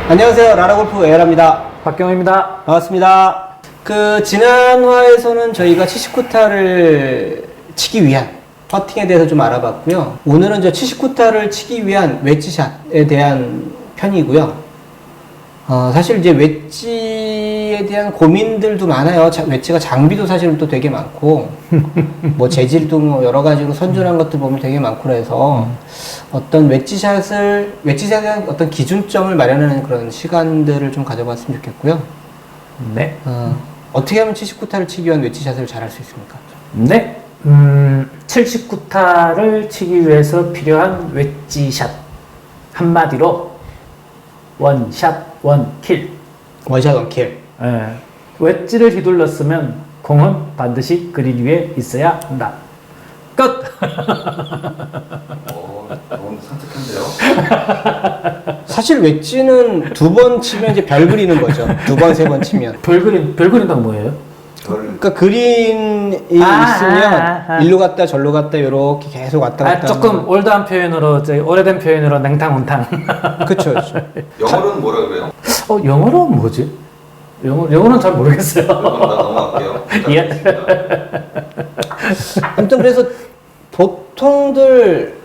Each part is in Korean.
안녕하세요. 라라골프 에라입니다. 박경호입니다. 반갑습니다. 지난 화에서는 저희가 79타를 치기 위한 퍼팅에 대해서 좀 알아봤고요. 오늘은 79타를 치기 위한 웨지샷에 대한 편이고요. 사실 이제 웨지에 대한 고민들도 많아요. 웨지가 장비도 사실은 또 되게 많고, 뭐 재질도 뭐 여러 가지로 선준한 것들 보면 되게 많고 그래서 어떤 웨지샷에 대한 어떤 기준점을 마련하는 그런 시간들을 좀 가져봤으면 좋겠고요. 네. 어떻게 하면 79타를 치기 위한 웨지샷을 잘 할 수 있습니까? 네. 79타를 치기 위해서 필요한 웨지샷. 한마디로, 원샷, 원킬. 원샷 원킬. 예. 웨지를 휘둘렀으면 공은 반드시 그린 위에 있어야 한다. 끝! 너무 산뜻한데요? 사실 웨지는 두 번 치면 이제 별 그리는 거죠. 두 번, 세 번 치면. 별 그린다고 뭐예요? 그러니까 그린이 있으면 일로 갔다 절로 갔다 이렇게 계속 왔다 갔다. 조금 올드한 표현으로, 오래된 표현으로 냉탕온탕. 그쵸, 그쵸. 영어로는 뭐라 그래요? 영어로 뭐지? 영어는 잘 모르겠어요. 넘어갈게요. 예. 아무튼 그래서 보통들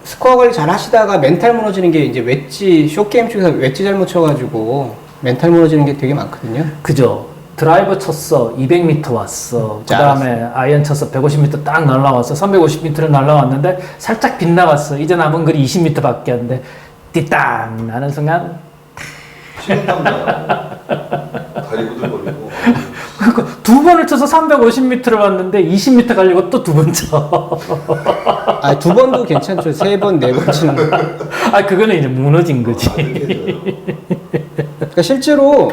스코어 관리 잘 하시다가 멘탈 무너지는 게 이제 웨지, 쇼게임 쪽에서 웨지 잘못 쳐가지고 멘탈 무너지는 게 되게 많거든요. 그죠. 드라이버 쳤어. 200m 왔어. 그 다음에 아이언 쳤어. 150m 딱 날라왔어. 350m를 날라왔는데 살짝 빗나갔어. 이제 남은 거리 20m 밖에 안 돼. 띠땅! 나는 순간. 신음땀 나요. 다리 부들거리고. 그러니까 두 번을 쳐서 350m를 왔는데 20m 가려고 또 두 번 쳐. 두 번도 괜찮죠. 세 번, 네 번 치는 거. 그거는 이제 무너진 거지. 그러니까 실제로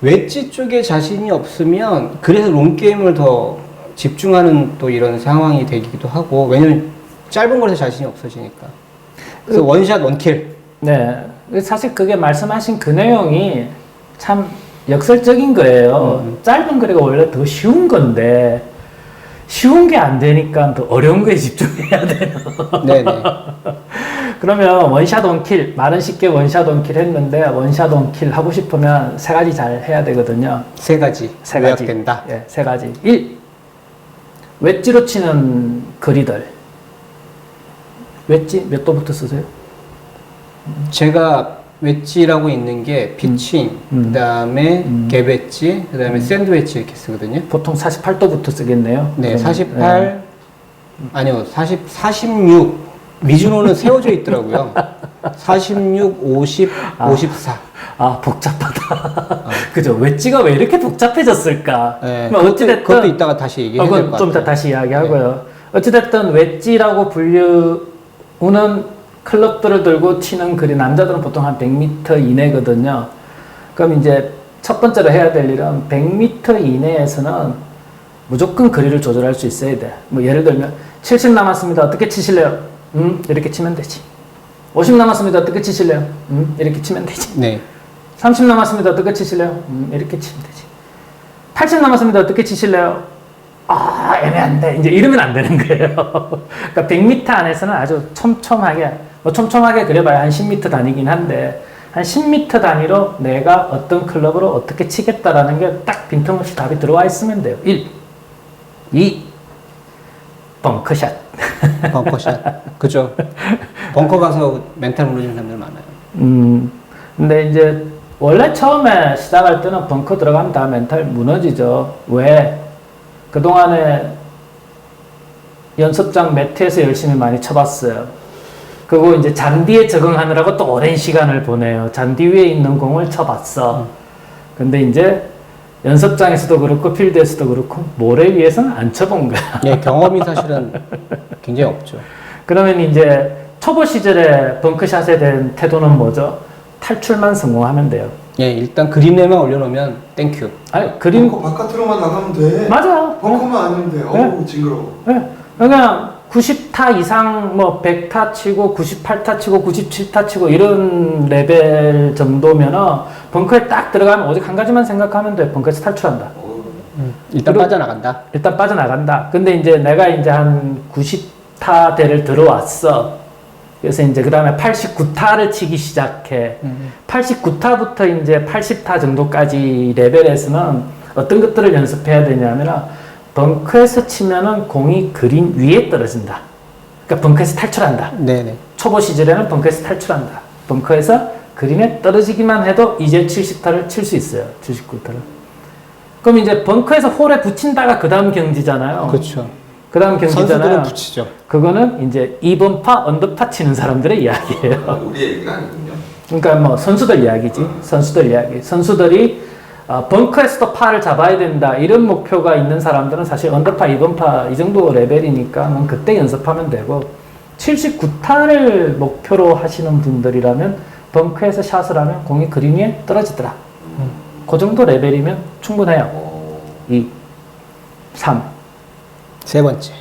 웨지 쪽에 자신이 없으면 그래서 롱게임을 더 집중하는 또 이런 상황이 되기도 하고, 왜냐면 짧은 거에서 자신이 없어지니까. 그래서 원샷 원킬. 네. 사실 그게 말씀하신 그 내용이 참 역설적인 거예요. 짧은 거리가 원래 더 쉬운 건데, 쉬운 게 안 되니까 더 어려운 거에 집중해야 돼요. 네네. 그러면 원샷 원킬, 말은 쉽게 원샷 원킬 했는데, 원샷 원킬 하고 싶으면 세 가지 잘 해야 되거든요. 세 가지. 세 가지. 요약된다. 예, 세 가지. 1. 웨지로 치는 거리들. 웨지 몇 도부터 쓰세요? 제가 웨지라고 있는 게 피칭, 그다음에 갭 웨지, 그다음에 샌드 웨지 이렇게 쓰거든요. 보통 48도부터 쓰겠네요. 네, 그러면. 48 아니요, 46 미주노는 세워져 있더라고요. 46, 50, 54. 복잡하다. 그죠. 웨지가 왜 이렇게 복잡해졌을까? 네, 어찌됐든. 그것도 이따가 다시 얘기해야 될 것 같아요. 좀 이따 다시 이야기하고요. 네. 어찌됐든 웨지라고 불리우는 클럽들을 들고 치는 그린, 남자들은 보통 한 100m 이내거든요. 그럼 이제 첫 번째로 해야 될 일은 100m 이내에서는 무조건 거리를 조절할 수 있어야 돼. 뭐 예를 들면 70 남았습니다. 어떻게 치실래요? 이렇게 치면 되지. 50 남았습니다. 어떻게 치실래요? 이렇게 치면 되지. 네. 30 남았습니다. 어떻게 치실래요? 이렇게 치면 되지. 80 남았습니다. 어떻게 치실래요? 애매한데. 이제 이러면 안 되는 거예요. 그러니까 100m 안에서는 아주 촘촘하게, 촘촘하게 그려봐야 한 10m 단위긴 한데, 한 10m 단위로 내가 어떤 클럽으로 어떻게 치겠다라는 게 딱 빈틈없이 답이 들어와 있으면 돼요. 1. 2. 벙커샷. 벙커샷. 그죠. 벙커 가서 멘탈 무너지는 사람들 많아요. 근데 이제 원래 처음에 시작할 때는 벙커 들어가면 다 멘탈 무너지죠. 왜? 그동안에 연습장 매트에서 열심히 많이 쳐봤어요. 그리고 이제 잔디에 적응하느라고 또 오랜 시간을 보내요. 잔디 위에 있는 공을 쳐봤어. 근데 이제 연습장에서도 그렇고 필드에서도 그렇고 모래 위에서는 안 쳐본 거야. 예, 경험이 사실은 굉장히 없죠. 그러면 이제 초보 시절에 벙커샷에 대한 태도는 뭐죠? 탈출만 성공하면 돼요. 예, 일단 그림에만 올려놓으면 땡큐. 그림 벙커 바깥으로만 나가면 돼. 맞아요. 벙커만 아니면 돼. 어우, 징그러워. 네. 그냥 90타 이상, 100타 치고, 98타 치고, 97타 치고, 이런 레벨 정도면은, 벙커에 딱 들어가면 오직 한 가지만 생각하면 돼. 벙커에서 탈출한다. 일단 빠져나간다. 일단 빠져나간다. 근데 이제 내가 이제 한 90타대를 들어왔어. 그래서 이제 그 다음에 89타를 치기 시작해. 89타부터 이제 80타 정도까지 레벨에서는 어떤 것들을 연습해야 되냐면 벙커에서 치면은 공이 그린 위에 떨어진다. 그러니까 벙커에서 탈출한다. 네네. 초보 시절에는 벙커에서 탈출한다. 벙커에서 그린에 떨어지기만 해도 이제 70타를 칠 수 있어요. 79타를. 그럼 이제 벙커에서 홀에 붙인다가 그 다음 경지잖아요. 그렇죠. 그 다음 경기잖아요. 선수들은 붙이죠. 그거는 이제 2번파, 언더파 치는 사람들의 이야기예요. 우리 얘기가 아니군요. 그러니까 뭐 선수들 이야기지. 선수들 이야기. 선수들이 벙커에서도 파를 잡아야 된다. 이런 목표가 있는 사람들은 사실 언더파, 2번파 이 정도 레벨이니까 뭐 그때 연습하면 되고 79타를 목표로 하시는 분들이라면 벙커에서 샷을 하면 공이 그린 위에 떨어지더라. 그 정도 레벨이면 충분해요. 2, 3. 세 번째.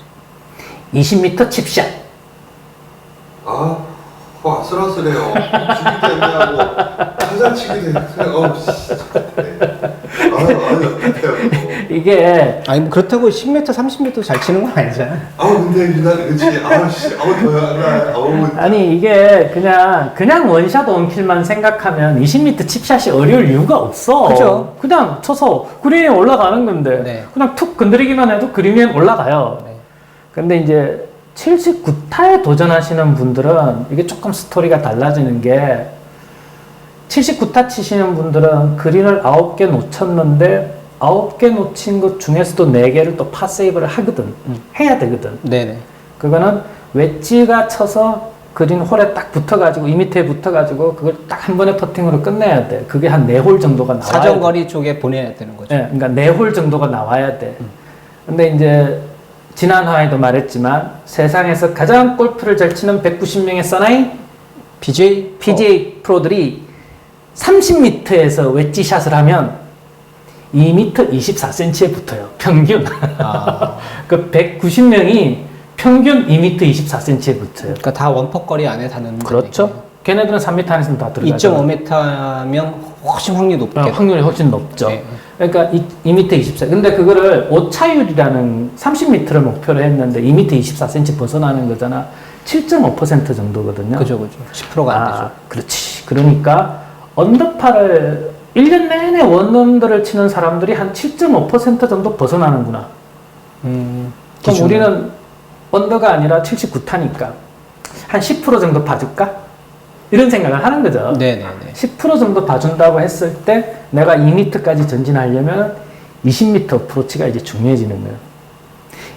20m 칩샷. 아, 아슬아슬해요. 죽기 때문에 하고 한잔 치게 되는 이게 아니 뭐 그렇다고 10m, 30m 잘 치는 건 아니잖아. 근데 난 그치 아니 이게 그냥 원샷 원킬만 생각하면 20m 칩샷이 어려울 이유가 없어. 그죠. 그냥 쳐서 그린 위에 올라가는 건데 네. 그냥 툭 건드리기만 해도 그린 위에 올라가요. 네. 근데 이제 79타에 도전하시는 분들은 이게 조금 스토리가 달라지는 게 79타 치시는 분들은 그린을 9개 놓쳤는데 9개 놓친 것 중에서도 4개를 또 파세이브를 하거든. 해야 되거든. 네네. 그거는 웨지가 쳐서 그린 홀에 딱 붙어가지고 2m에 붙어가지고 그걸 딱 한 번에 퍼팅으로 끝내야 돼. 그게 한 4홀 정도가 나와야 사정거리 쪽에 보내야 되는 거죠. 네, 그러니까 4홀 정도가 나와야 돼. 근데 이제 지난 화에도 말했지만 세상에서 가장 골프를 잘 치는 190명의 사나이 PGA 프로들이 30m에서 웨지 샷을 하면 2m 24cm에 붙어요. 평균. 그 190명이 평균 2m 24cm에 붙어요. 그러니까 다 원퍼거리 안에 다는 그렇죠. 걔네들은 3m 안에서는 다 들어가죠. 2.5m면 훨씬 확률이 높겠다. 확률이 훨씬 높죠. 네. 그러니까 2m 24. 근데 그거를 오차율이라는 30m를 목표로 했는데 2m 24cm 벗어나는 거잖아. 7.5% 정도거든요. 그죠. 10%가 안 되죠. 그렇지. 그러니까 언더파를 1년 내내 원언더를 치는 사람들이 한 7.5% 정도 벗어나는구나. 그럼 기준은. 우리는 언더가 아니라 79타니까 한 10% 정도 봐줄까? 이런 생각을 하는 거죠. 네네네. 10% 정도 봐준다고 했을 때 내가 2m까지 전진하려면 20m 어프로치가 이제 중요해지는 거예요.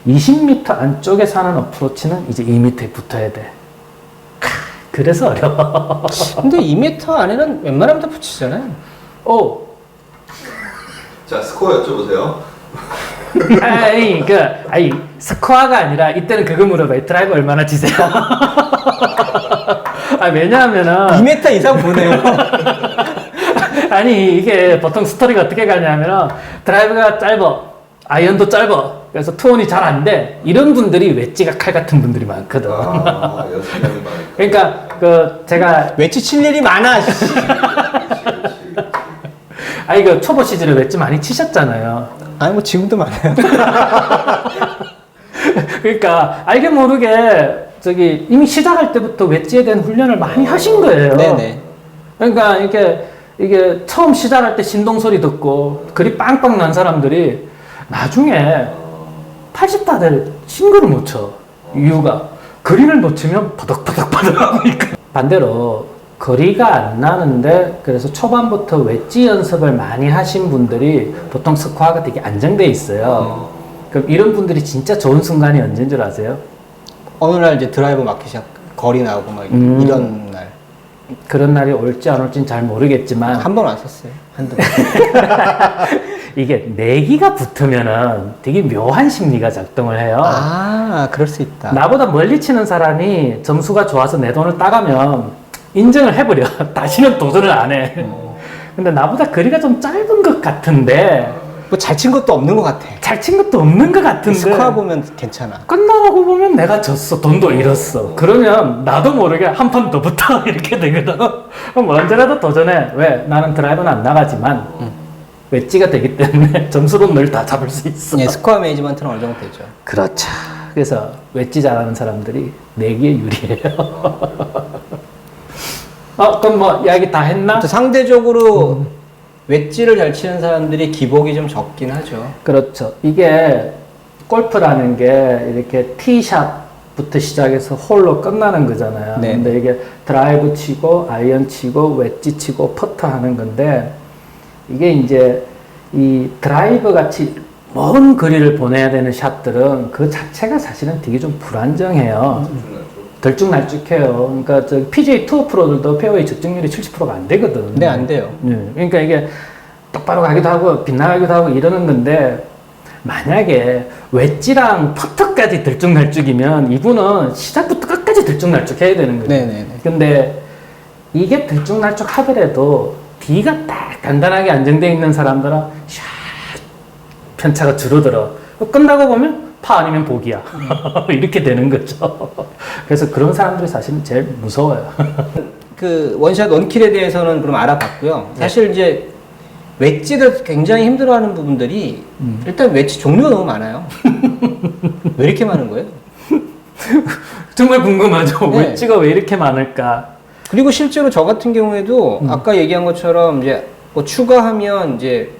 20m 안쪽에 사는 어프로치는 이제 2m에 붙어야 돼. 그래서 어려워. 근데 2m 안에는 웬만하면 다 붙이잖아요. 자, 스코어 여쭤보세요. 스코어가 아니라 이때는 그거 물어봐요. 드라이브 얼마나 치세요? 왜냐하면은 2m 이상 보내요. 아니 이게 보통 스토리가 어떻게 가냐면 드라이브가 짧아, 아이언도 짧아, 그래서 투혼이 잘 안 돼. 이런 분들이 웨지가 칼 같은 분들이 많거든. 연습량이 많으니까. 그러니까 그 제가 웨지 칠 일이 많아. 그 초보 시절에 웨지 많이 치셨잖아요. 아니 뭐 지금도 많아요. 그러니까 알게 모르게 저기 이미 시작할 때부터 웨지에 대한 훈련을 많이 하신 거예요. 네네. 그러니까 이게 처음 시작할 때 신동 소리 듣고 그리 빵빵 난 사람들이 나중에 80타들 싱글을 못 쳐. 이유가 그린을 놓치면 버덕버덕버덕 하니까. 반대로 거리가 안 나는데 그래서 초반부터 웨지 연습을 많이 하신 분들이 보통 스코어가 되게 안정돼 있어요. 그럼 이런 분들이 진짜 좋은 순간이 언제인 줄 아세요? 어느 날 이제 드라이버 맞기 시작, 거리 나오고 막 이런 날. 그런 날이 올지 안 올지는 잘 모르겠지만 한 번 안 썼어요. 한두 번. 이게 내기가 붙으면은 되게 묘한 심리가 작동을 해요. 그럴 수 있다. 나보다 멀리 치는 사람이 점수가 좋아서 내 돈을 따가면 인정을 해버려. 다시는 도전을 안 해. 근데 나보다 거리가 좀 짧은 것 같은데 뭐 잘 친 것도 없는 것 같아. 잘 친 것도 없는 것 같은데 스코어 보면 괜찮아. 끝나고 보면 내가 졌어. 돈도 잃었어. 그러면 나도 모르게 한 판 더 붙어. 이렇게 되거든. 그럼 언제라도 도전해. 왜? 나는 드라이브는 안 나가지만 웨지가 되기 때문에 점수로 늘 다 잡을 수 있어. 예, 스코어 매니지먼트는 어느 정도 되죠. 그렇죠. 그래서 웨지 잘하는 사람들이 내기에 유리해요. 그럼 뭐 이야기 다 했나? 또 상대적으로 웨지를 잘 치는 사람들이 기복이 좀 적긴 하죠. 그렇죠. 이게 골프라는 게 이렇게 티샷부터 시작해서 홀로 끝나는 거잖아요. 네. 근데 이게 드라이브 치고 아이언 치고 웨지 치고 퍼터 하는 건데 이게 이제 이 드라이브 같이 먼 거리를 보내야 되는 샷들은 그 자체가 사실은 되게 좀 불안정해요. 들쭉날쭉해요. 그러니까 저 PGA 투어 프로들도 페어웨이 적중률이 70%가 안 되거든. 네, 안 돼요. 그러니까 이게 똑바로 가기도 하고 빗나가기도 하고 이러는 건데 만약에 웨지랑 퍼터까지 들쭉날쭉이면 이분은 시작부터 끝까지 들쭉날쭉해야 되는 거죠. 네네네. 근데 이게 들쭉날쭉 하더라도 D가 딱 간단하게 안정되어 있는 사람들은 샥 편차가 줄어들어. 끝나고 보면 파 아니면 복이야. 이렇게 되는 거죠. 그래서 그런 사람들이 사실은 제일 무서워요. 그 원샷 원킬에 대해서는 그럼 알아봤고요. 사실 이제 웨지를 굉장히 힘들어하는 부분들이 일단 웨지 종류가 너무 많아요. 왜 이렇게 많은 거예요? 정말 궁금하죠. 네. 웨지가 왜 이렇게 많을까? 그리고 실제로 저 같은 경우에도 아까 얘기한 것처럼 이제 뭐 추가하면 이제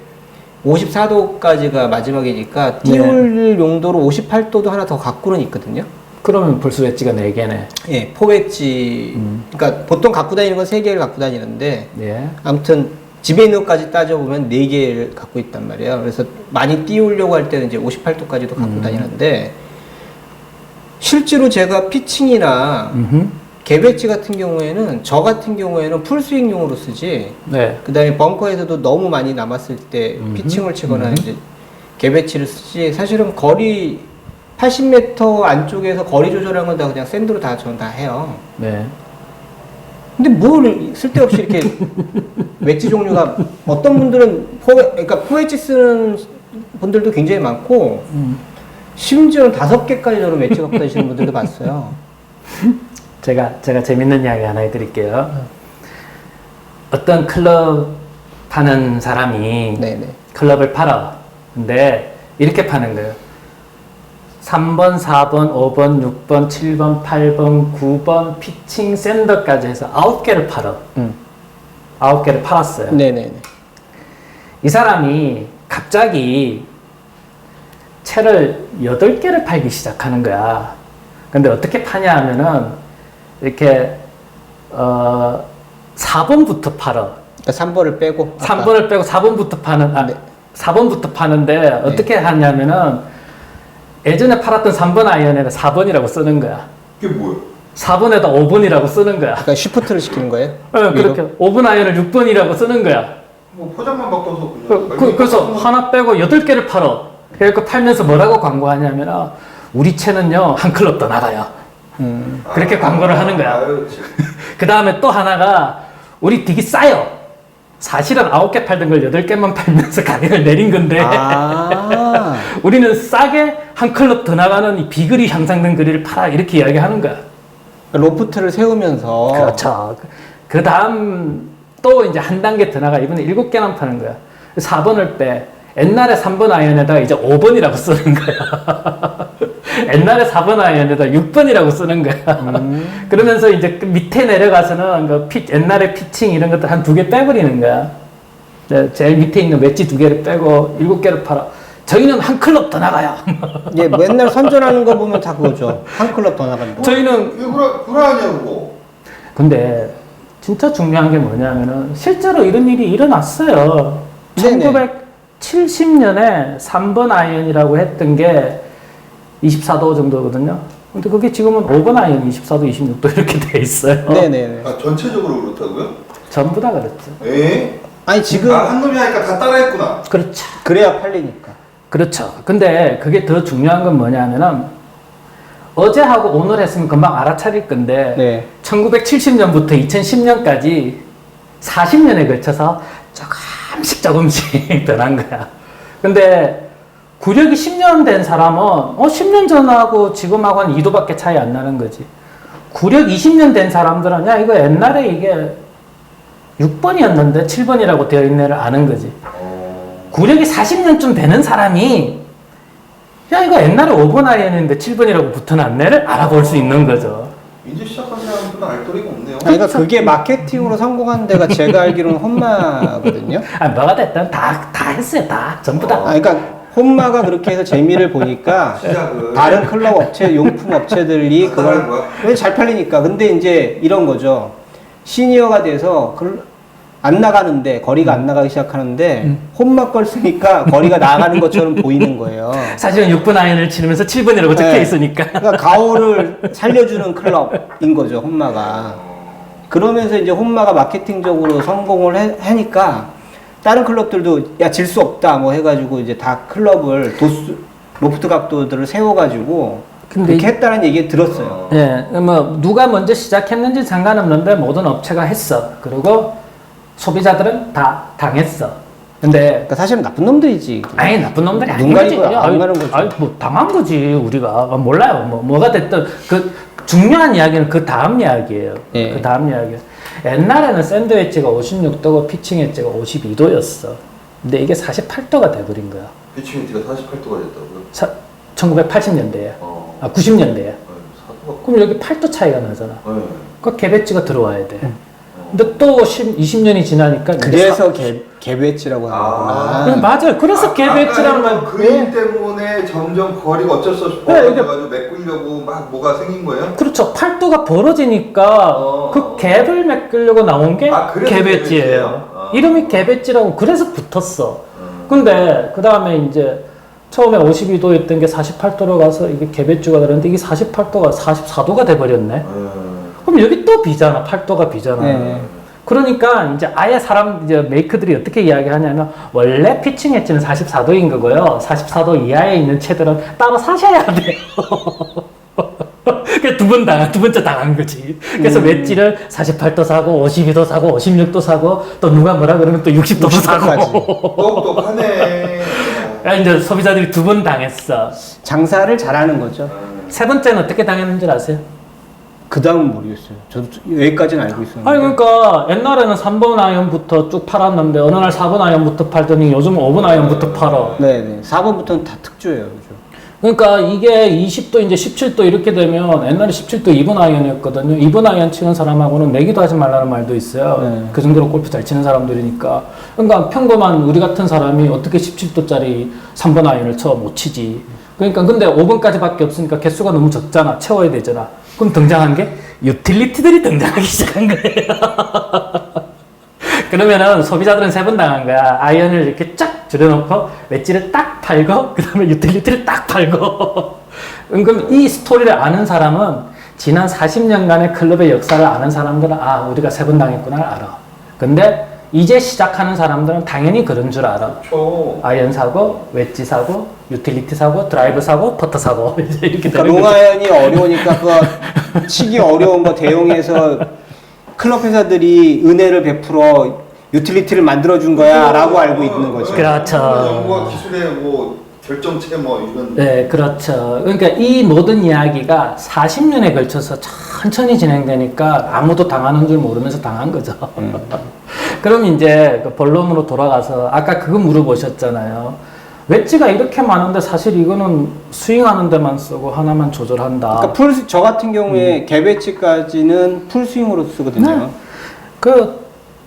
54도까지가 마지막이니까 띄울 용도로 58도도 하나 더 갖고는 있거든요. 그러면 벌써 웨지가 4개네. 예, 포웨지. 그러니까 보통 갖고 다니는 건 3개를 갖고 다니는데 예. 아무튼 집에 있는 것까지 따져보면 4개를 갖고 있단 말이에요. 그래서 많이 띄우려고 할 때는 이제 58도까지도 갖고 다니는데 실제로 제가 피칭이나 개배지 같은 경우에는 저 같은 경우에는 풀스윙용으로 쓰지. 네. 그 다음에 벙커에서도 너무 많이 남았을 때 피칭을 치거나 이제 개배치를 쓰지. 사실은 거리 80m 안쪽에서 거리 조절하는 건 다 그냥 샌드로 전 다 해요. 네. 근데 뭘 쓸데없이 이렇게 웨지 종류가 어떤 분들은 그러니까 포웨지 쓰는 분들도 굉장히 많고 심지어는 5개까지 저는 웨지 갖고 다니시는 분들도 봤어요. 제가 재밌는 이야기 하나 해드릴게요. 어떤 클럽 파는 사람이 네네. 클럽을 팔아. 근데 이렇게 파는 거예요. 3번, 4번, 5번, 6번, 7번, 8번, 9번 피칭 샌더까지 해서 9개를 팔아. 9개를 팔았어요. 네네네. 이 사람이 갑자기 채를 8개를 팔기 시작하는 거야. 근데 어떻게 파냐 하면은 이렇게 4번부터 팔아. 그러니까 3번을 빼고 3번을 빼고 4번부터 파는 네. 4번부터 파는데 어떻게 하냐면은 예전에 팔았던 3번 아이언에다 4번이라고 쓰는 거야. 이게 뭐야? 4번에다 5번이라고 쓰는 거야. 그러니까 쉬프트를 시키는 거예요? 그렇게 5번 아이언을 6번이라고 쓰는 거야. 뭐 포장만 바꿔서 그냥 그래서 하나 빼고 8개를 팔어. 그래서 팔면서 뭐라고 광고하냐면 우리 채는요 한 클럽 더 나가요. 그렇게 광고를 하는 거야. 아유, 그 다음에 또 하나가 우리 되게 싸요. 사실은 9개 팔던 걸 8개만 팔면서 가격을 내린 건데 아. 우리는 싸게 한 클럽 더 나가는 이 비거리 향상된 거리를 팔아 이렇게 이야기하는 거야. 로프트를 세우면서. 그렇죠. 그 다음 또 이제 한 단계 더 나가. 이번에 7개만 파는 거야. 4번을 빼. 옛날에 3번 아이언에다가 이제 5번이라고 쓰는 거야. 옛날에 4번 아이언에다 6번이라고 쓰는 거야. 그러면서 이제 그 밑에 내려가서는 그 옛날에 피칭 이런 것들 한 2개 빼버리는 거야. 제일 밑에 있는 웨지 2개를 빼고 7개를 팔아. 저희는 한 클럽 더 나가요. 예, 맨날 선전하는 거 보면 다 그거죠. 한 클럽 더 나간다. 저희는 왜 불안하냐고. 근데 진짜 중요한 게 뭐냐면은 실제로 이런 일이 일어났어요. 네네. 1970년에 3번 아이언이라고 했던 게 24도 정도거든요. 근데 그게 지금은 5번 아이언 24도, 26도 이렇게 돼 있어요. 네네네. 아, 전체적으로 그렇다고요? 전부 다 그렇죠. 에? 아니, 지금. 한 놈이 하니까 다 따라했구나. 그렇죠. 그래야 팔리니까. 그렇죠. 근데 그게 더 중요한 건 뭐냐면은 어제하고 오늘 했으면 금방 알아차릴 건데 네. 1970년부터 2010년까지 40년에 걸쳐서 조금씩 변한 거야. 근데 구력이 10년 된 사람은 10년 전하고 지금하고 한 2도밖에 차이 안 나는 거지. 구력 20년 된 사람들은 야 이거 옛날에 이게 6번이었는데 7번이라고 되어 있네를 아는 거지. 구력이 40년쯤 되는 사람이 야, 이거 옛날에 5번 아이언인데 7번이라고 붙어놨네를 알아볼 수 있는 거죠. 이제 시작한 사람들은 알 도리가 없네요. 그러니까 그게 마케팅으로 성공한 데가 제가 알기로는 혼마거든요. 아, 뭐가 됐든 다 했어요. 다. 전부 다. 그러니까 혼마가 그렇게 해서 재미를 보니까 시작을. 다른 클럽 업체, 용품 업체들이 그걸 왜 잘 팔리니까. 근데 이제 이런 거죠. 시니어가 돼서 안 나가는데 거리가 안 나가기 시작하는데 혼마 걸 쓰니까 거리가 나가는 것처럼 보이는 거예요. 사실은 6번 아이언을 치면서 7번이라고 적혀 네. 있으니까. 그러니까 가오를 살려주는 클럽인 거죠, 혼마가. 그러면서 이제 혼마가 마케팅적으로 성공을 하니까 다른 클럽들도 야, 질 수 없다 뭐 해가지고 이제 다 클럽을 로프트 각도들을 세워가지고 근데 그렇게 했다는 얘기 들었어요. 예, 뭐 누가 먼저 시작했는지 상관없는데 모든 업체가 했어. 그리고 소비자들은 다 당했어. 근데 그러니까 사실은 나쁜 놈들이지. 아니 나쁜 놈들이 아닌 눈 거지. 가리고 안 가는 거죠. 아니 뭐 당한 거지 우리가. 몰라요. 뭐가 됐든 그 중요한 이야기는 그 다음 이야기예요. 예. 그 다음 이야기. 옛날에는 샌드 웨지가 56도고 피칭 웨지가 52도였어. 근데 이게 48도가 돼버린 거야. 피칭 웨지가 48도가 됐다고요? 1980년대에. 아 90년대에. 사도가. 그럼 여기 8도 차이가 나잖아. 네. 그 개배지가 들어와야 돼. 근데 또 20년이 지나니까 그래서 개배치라고 아. 하는구나. 맞아요. 그래서 개배지라는 말. 그 일 때문에 점점 거리가 어쩔 수 없이 네, 이게- 벌어져가지고 메꾸려고 막 뭐가 생긴 거예요? 그렇죠. 8도가 벌어지니까 그 갭을 메꾸려고 나온 게 아, 그래서 개배지예요. 개배지예요? 아. 이름이 개배지라고 그래서 붙었어. 근데 그 다음에 이제 처음에 52도였던 게 48도로 가서 이게 개배지가 되는데 이게 48도가 44도가 돼버렸네. 그럼 여기 또 비잖아. 8도가 비잖아. 네. 그러니까 이제 아예 이제 메이커들이 어떻게 이야기하냐면 원래 피칭 엣지는 44도인 거고요. 44도 이하에 있는 채들은 따로 사셔야 돼요. 그래서 두 번째 당한 거지. 그래서 웨지를 48도 사고, 52도 사고, 56도 사고, 또 누가 뭐라 그러면 또 60도도 60도 사고. 까지. 똑똑하네. 이제 소비자들이 두 번 당했어. 장사를 잘하는 거죠. 세 번째는 어떻게 당했는지 아세요? 그 다음은 모르겠어요. 저도 여기까지는 알고 있었는데. 아니 그러니까 옛날에는 3번 아이언부터 쭉 팔았는데 어느 날 4번 아이언부터 팔더니 요즘 5번 아이언부터 팔아. 네네. 4번부터는 다 특조예요. 그죠? 그러니까 이게 20도 이제 17도 이렇게 되면 옛날에 17도 2번 아이언이었거든요. 2번 아이언 치는 사람하고는 내기도 하지 말라는 말도 있어요. 네. 그 정도로 골프 잘 치는 사람들이니까. 그러니까 평범한 우리 같은 사람이 어떻게 17도짜리 3번 아이언을 쳐 못 치지. 그러니까 근데 5번까지밖에 없으니까 개수가 너무 적잖아. 채워야 되잖아. 그럼 등장한 게 유틸리티들이 등장하기 시작한 거예요. 그러면은 소비자들은 세 번 당한 거야. 아이언을 이렇게 쫙 줄여놓고 웨지를 딱 팔고 그 다음에 유틸리티를 딱 팔고. 그럼 이 스토리를 아는 사람은 지난 40년간의 클럽의 역사를 아는 사람들은 아 우리가 세 번 당했구나를 알아. 근데 이제 시작하는 사람들은 당연히 그런 줄 알아. 그렇죠. 아이언 사고, 웨지 사고, 유틸리티 사고, 드라이버 사고, 퍼터 사고 이제 이렇게 그러니까 되는 거죠. 롱아이언이 어려우니까 그거 치기 어려운 거 대용해서 클럽 회사들이 은혜를 베풀어 유틸리티를 만들어준 거야 라고 알고 있는 거죠. 그렇죠. 연구와 기술의 뭐 결정체 뭐 이런. 네, 그렇죠. 그러니까 이 모든 이야기가 40년에 걸쳐서 천천히 진행되니까 아무도 당하는 줄 모르면서 당한 거죠. 그럼 이제 그 본론으로 돌아가서 아까 그거 물어보셨잖아요. 웨지가 이렇게 많은데 사실 이거는 스윙하는 데만 쓰고 하나만 조절한다. 그러니까 저 같은 경우에 개배치까지는 풀스윙으로 쓰거든요. 네.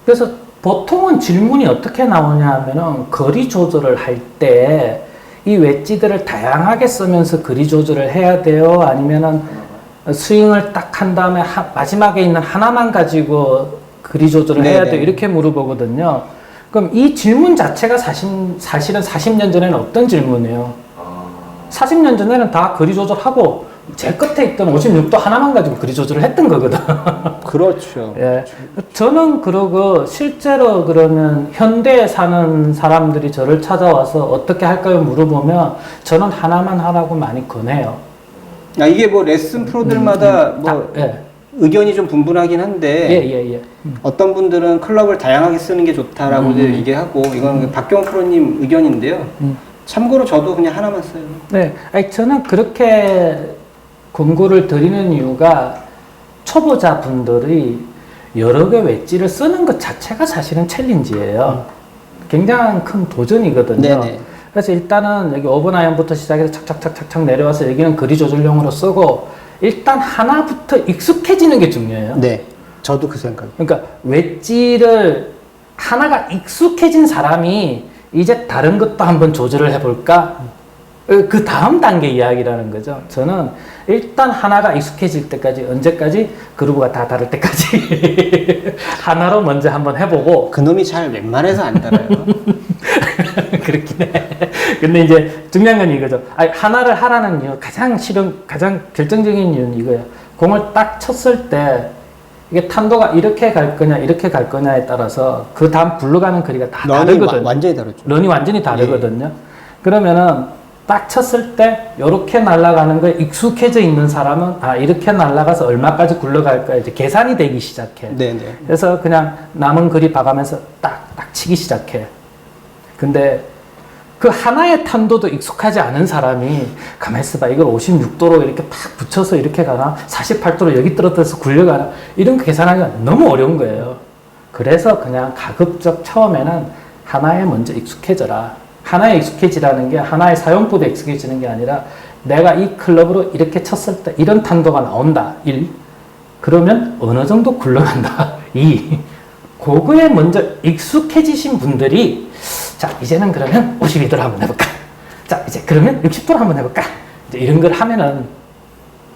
그래서 보통은 질문이 어떻게 나오냐 하면은 거리 조절을 할 때 이 웨지들을 다양하게 쓰면서 거리 조절을 해야 돼요? 아니면은 스윙을 딱 한 다음에 마지막에 있는 하나만 가지고 거리 조절을 해야 네네. 돼요? 이렇게 물어보거든요. 그럼 이 질문 자체가 사실은 40년 전에는 어떤 질문이에요? 40년 전에는 다 거리 조절하고 제 끝에 있던 56도 하나만 가지고 거리 조절을 했던 거거든. 그렇죠. 예. 저는 그러고 실제로 그러면 현대에 사는 사람들이 저를 찾아와서 어떻게 할까요? 물어보면 저는 하나만 하라고 많이 권해요. 이게 뭐 레슨 프로들마다 뭐 예. 의견이 좀 분분하긴 한데 예. 어떤 분들은 클럽을 다양하게 쓰는 게 좋다라고 얘기하고 이건 박경호 프로님 의견인데요. 참고로 저도 그냥 하나만 써요. 네. 아니, 저는 그렇게 권고를 드리는 이유가 초보자 분들이 여러 개 웨지를 쓰는 것 자체가 사실은 챌린지예요. 굉장히 큰 도전이거든요. 네네. 그래서 일단은 여기 5번 아이언부터 시작해서 착착착착착 내려와서 여기는 거리 조절용으로 쓰고 일단 하나부터 익숙해지는 게 중요해요. 네. 저도 그 생각. 그러니까 웨지를 하나가 익숙해진 사람이 이제 다른 것도 한번 조절을 해볼까? 그 다음 단계 이야기라는 거죠. 저는 일단 하나가 익숙해질 때까지, 언제까지? 그루브가 다 다를 때까지 하나로 먼저 한번 해보고. 그놈이 잘 웬만해서 안 달아요. 그렇긴 해. 근데 이제 중요한 건 이거죠. 아니, 하나를 하라는 이유, 가장 결정적인 이유는 이거예요. 공을 딱 쳤을 때 이게 탄도가 이렇게 갈 거냐, 이렇게 갈 거냐에 따라서 그 다음 굴러가는 거리가 다 다르거든요. 완전히 다르죠. 런이 완전히 다르거든요. 그러면은 딱 쳤을 때 이렇게 날아가는 거에 익숙해져 있는 사람은 이렇게 날아가서 얼마까지 굴러갈까 이제 계산이 되기 시작해. 네네. 그래서 그냥 남은 거리 봐가면서 딱 치기 시작해. 근데 그 하나의 탄도도 익숙하지 않은 사람이 가만히 있어봐, 이걸 56도로 이렇게 팍 붙여서 이렇게 가나 48도로 여기 떨어져서 굴려가나 이런 거 계산하기가 너무 어려운 거예요. 그래서 그냥 가급적 처음에는 하나에 먼저 익숙해져라. 하나에 익숙해지라는 게 하나의 사용법에 익숙해지는 게 아니라 내가 이 클럽으로 이렇게 쳤을 때 이런 탄도가 나온다. 1. 그러면 어느 정도 굴러간다. 2. 그거에 먼저 익숙해지신 분들이 자, 이제는 그러면 52도로 한번 해볼까? 자, 이제 그러면 60도로 한번 해볼까? 이제 이런 걸 하면은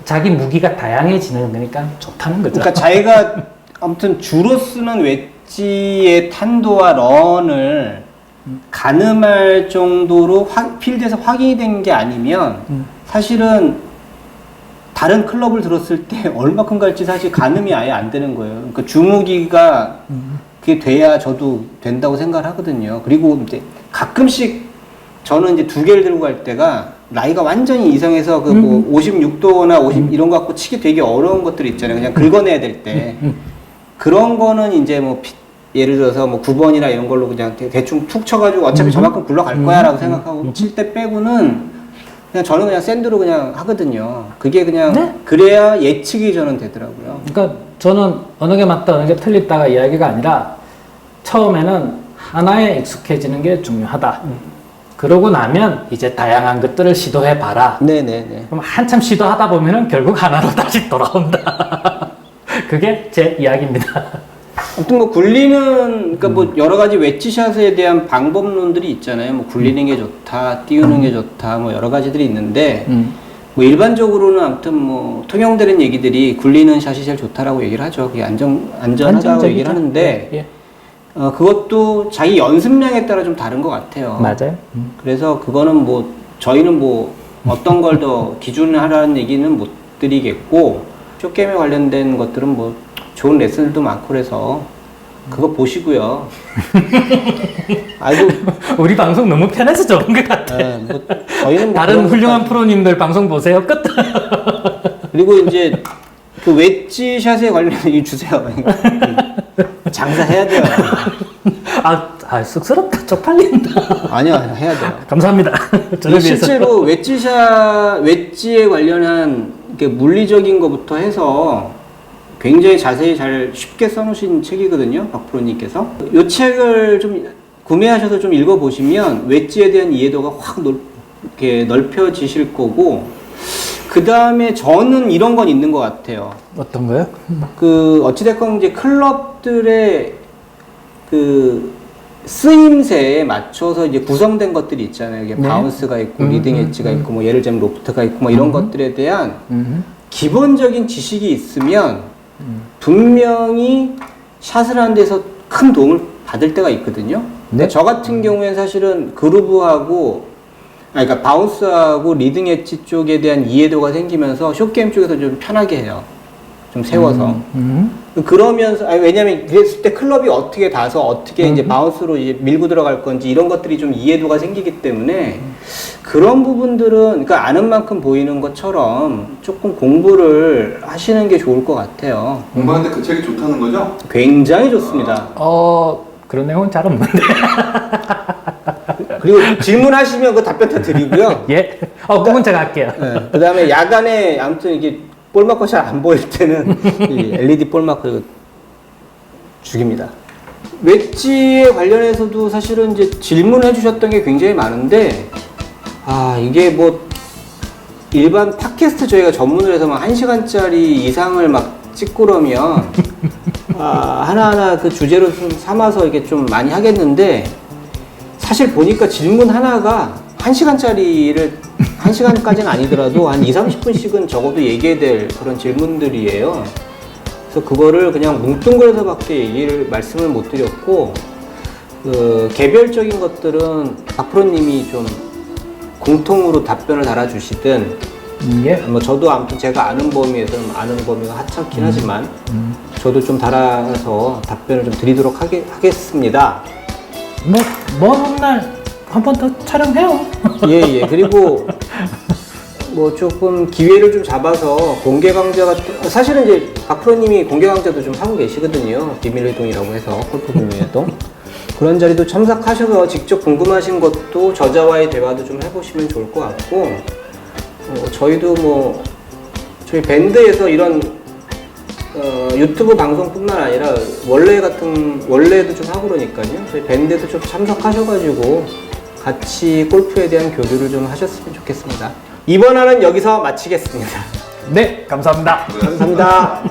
자기 무기가 다양해지는 거니까 좋다는 거죠. 그러니까 자기가 아무튼 주로 쓰는 웨지의 탄도와 런을 가늠할 정도로 필드에서 확인이 된 게 아니면 사실은 다른 클럽을 들었을 때 얼마큼 갈지 사실 가늠이 아예 안 되는 거예요. 그러니까 주무기가 그게 돼야 저도 된다고 생각을 하거든요. 그리고 이제 가끔씩 저는 이제 두 개를 들고 갈 때가 라이가 완전히 이상해서 그 뭐 56도나 50 이런 거 갖고 치기 되게 어려운 것들이 있잖아요. 그냥 긁어내야 될 때. 그런 거는 이제 뭐 예를 들어서 뭐 9번이나 이런 걸로 그냥 대충 툭 쳐가지고 어차피 저만큼 굴러갈 거야 라고 생각하고 칠 때 빼고는 그냥 저는 그냥 샌드로 그냥 하거든요. 그게 그냥 네? 그래야 예측이 저는 되더라고요. 그러니까 저는 어느 게 맞다 어느 게 틀리다가 이야기가 아니라 처음에는 하나에 익숙해지는 게 중요하다. 그러고 나면 이제 다양한 것들을 시도해 봐라. 네네네. 그럼 한참 시도하다 보면은 결국 하나로 다시 돌아온다. 그게 제 이야기입니다. 아무튼 뭐 굴리는 그러니까 뭐 여러 가지 웨지샷에 대한 방법론들이 있잖아요. 뭐 굴리는 게 좋다, 띄우는 게 좋다, 뭐 여러 가지들이 있는데 뭐 일반적으로는 아무튼 뭐 통용되는 얘기들이 굴리는 샷이 제일 좋다라고 얘기를 하죠. 그게 안전하다고 얘기를 하는데 예. 그것도 자기 연습량에 따라 좀 다른 것 같아요. 맞아요. 그래서 그거는 뭐 저희는 뭐 어떤 걸 더 기준하라는 얘기는 못 드리겠고 쇼게임에 관련된 것들은 뭐 좋은 레슨들도 많고 그래서 그거 보시고요. 아이고 우리 방송 너무 편해서 좋은 것 같아. 뭐 저희는 뭐 다른 그런 훌륭한 것까지- 프로님들 방송 보세요. 끝. 그리고 이제 그 웨지샷에 관련된 얘기 주세요. 장사해야 돼요. 쑥스럽다. 쪽팔린다. 아니요, 해야 돼요. 감사합니다. 저를 위해서. 실제로 웨지에 관련한 이렇게 물리적인 것부터 해서 굉장히 자세히 잘 쉽게 써놓으신 책이거든요, 박프로님께서. 이 책을 좀 구매하셔서 좀 읽어보시면 웨지에 대한 이해도가 확 이렇게 넓혀지실 거고, 그 다음에 저는 이런 건 있는 것 같아요. 어떤 거요? 그 어찌됐건 이제 클럽들의 그 쓰임새에 맞춰서 이제 구성된 것들이 있잖아요. 이게 네. 바운스가 있고 리딩 엣지가 있고 뭐 예를 들면 로프트가 있고 뭐 이런 것들에 대한 기본적인 지식이 있으면 분명히 샷을 하는 데서 큰 도움을 받을 때가 있거든요. 네. 저 같은 경우에는 사실은 그루브하고 그러니까 바운스하고 리딩 엣지 쪽에 대한 이해도가 생기면서 숏게임 쪽에서 좀 편하게 해요. 좀 세워서. 그러면서, 왜냐면 그랬을 때 클럽이 어떻게 닿아서 어떻게 이제 바운스로 이제 밀고 들어갈 건지 이런 것들이 좀 이해도가 생기기 때문에 그런 부분들은, 그러니까 아는 만큼 보이는 것처럼 조금 공부를 하시는 게 좋을 것 같아요. 공부하는데 그 책이 좋다는 거죠? 굉장히 좋습니다. 그런 내용은 잘 없는데. 그리고 질문하시면 그 답변 다 드리고요. 예. 그건 제가 할게요. 네. 그 다음에 야간에 아무튼 이게 볼마커 잘 안 보일 때는 이 LED 볼마커 이거 죽입니다. 웨지에 관련해서도 사실은 이제 질문해 주셨던 게 굉장히 많은데, 이게 뭐, 일반 팟캐스트 저희가 전문을 해서 막 1시간짜리 이상을 막 찍고 그러면, 하나하나 그 주제로 좀 삼아서 이렇게 좀 많이 하겠는데, 사실 보니까 질문 하나가 1시간짜리를, 1시간까지는 아니더라도 한 30분씩은 적어도 얘기해야 될 그런 질문들이에요. 그래서 그거를 그냥 뭉뚱그려서밖에 말씀을 못 드렸고, 그 개별적인 것들은 박프로님이 좀 공통으로 답변을 달아주시든, 예. 뭐 저도 아무튼 제가 아는 범위에서는 아는 범위가 하찮긴 하지만, 저도 좀 달아서 답변을 좀 드리도록 하겠습니다. 먼 훗날 한 번 더 촬영해요. 예. 그리고 뭐 조금 기회를 좀 잡아서 공개 강좌 같은, 사실은 이제 박프로님이 공개 강좌도 좀 하고 계시거든요. 비밀회동이라고 해서, 골프 비밀회동. 그런 자리도 참석하셔서 직접 궁금하신 것도 저자와의 대화도 좀 해보시면 좋을 것 같고, 저희도 뭐 저희 밴드에서 이런 유튜브 방송뿐만 아니라 원래도 좀 하고 그러니까요. 저희 밴드에도 좀 참석하셔가지고 같이 골프에 대한 교류를 좀 하셨으면 좋겠습니다. 이번 화는 여기서 마치겠습니다. 네, 감사합니다. 감사합니다.